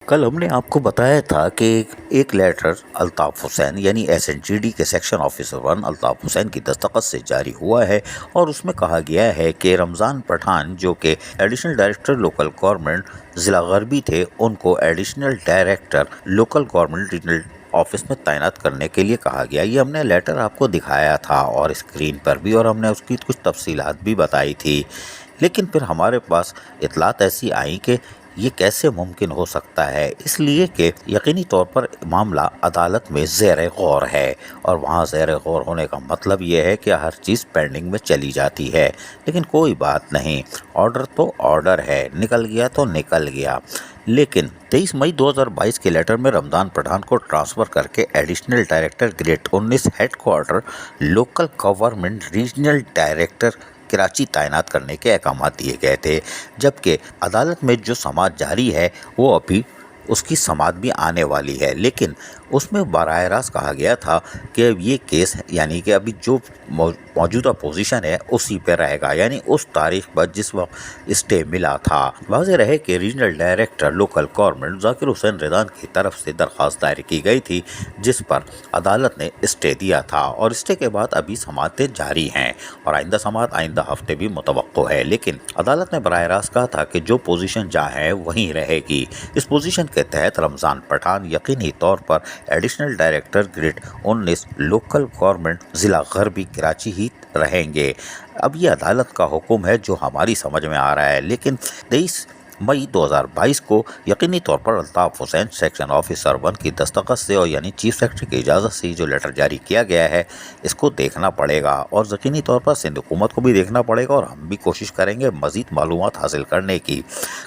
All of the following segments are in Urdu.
کل ہم نے آپ کو بتایا تھا کہ ایک لیٹر الطاف حسین یعنی SNGD کے سیکشن آفیسر 1 الطاف حسین کی دستخط سے جاری ہوا ہے اور اس میں کہا گیا ہے کہ رمضان پٹھان جو کہ ایڈیشنل ڈائریکٹر لوکل گورنمنٹ ضلع غربی تھے، ان کو additional director local government regional office میں تعینات کرنے کے لیے کہا گیا۔ یہ ہم نے لیٹر آپ کو دکھایا تھا اور اسکرین پر بھی، اور ہم نے اس کی کچھ تفصیلات بھی بتائی تھی، لیکن پھر ہمارے پاس اطلاعات ایسی آئیں کہ یہ کیسے ممکن ہو سکتا ہے، اس لیے کہ یقینی طور پر معاملہ عدالت میں زیر غور ہے، اور وہاں زیر غور ہونے کا مطلب یہ ہے کہ ہر چیز پینڈنگ میں چلی جاتی ہے۔ لیکن کوئی بات نہیں، آرڈر تو آرڈر ہے، نکل گیا تو نکل گیا۔ لیکن 23 مئی 2022 کے لیٹر میں رمضان پٹھان کو ٹرانسفر کر کے additional director grade 19 headquarter local government regional director Karachi تعینات کرنے کے احکامات دیے گئے تھے، جبکہ عدالت میں جو سماعت جاری ہے وہ ابھی اس کی سماعت بھی آنے والی ہے، لیکن اس میں براہ راست کہا گیا تھا کہ یہ کیس یعنی کہ ابھی جو موجودہ پوزیشن ہے اسی پہ رہے گا، یعنی اس تاریخ پر جس وقت اسٹے ملا تھا۔ واضح رہے کہ ریجنل ڈائریکٹر لوکل گورنمنٹ ذاکر حسین ریدان کی طرف سے درخواست دائر کی گئی تھی، جس پر عدالت نے اسٹے دیا تھا، اور اسٹے کے بعد ابھی سماعتیں جاری ہیں اور آئندہ سماعت آئندہ ہفتے بھی متوقع ہے، لیکن عدالت نے براہ راست کہا تھا کہ جو پوزیشن جہاں ہے وہیں رہے گی۔ اس پوزیشن کے تحت رمضان پٹھان یقینی طور پر additional director grade 19 local government ضلع غربی کراچی ہی رہیں گے۔ اب یہ عدالت کا حکم ہے جو ہماری سمجھ میں آ رہا ہے، لیکن 23 مئی 2022 کو یقینی طور پر الطاف حسین سیکشن آفیسر 1 کی دستخط سے، اور یعنی چیف سیکرٹری کی اجازت سے جو لیٹر جاری کیا گیا ہے اس کو دیکھنا پڑے گا، اور یقینی طور پر سندھ حکومت کو بھی دیکھنا پڑے گا، اور ہم بھی کوشش کریں گے مزید معلومات حاصل کرنے کی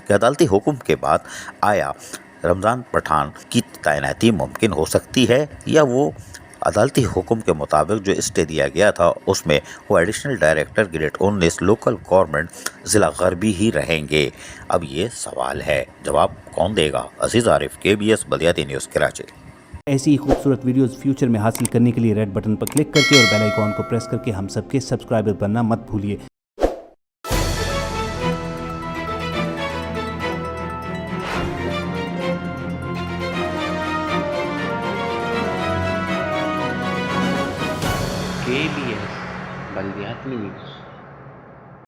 کہ عدالتی حکم کے بعد آیا رمضان پٹھان کی تعیناتی ممکن ہو سکتی ہے، یا وہ عدالتی حکم کے مطابق جو اسٹے دیا گیا تھا اس میں وہ additional director grade 19 local government ضلع غربی ہی رہیں گے۔ اب یہ سوال ہے، جواب کون دے گا؟ عزیز عارف، KBS بلدیاتی نیوز کراچی۔ ایسی ہی خوبصورت ویڈیوز فیوچر میں حاصل کرنے کے لیے ریڈ بٹن پر کلک کر کے اور بیل آئیکن کو پریس کر کے ہم سب کے سبسکرائبر بننا مت بھولیے۔ KBS بلدیاتی نیوز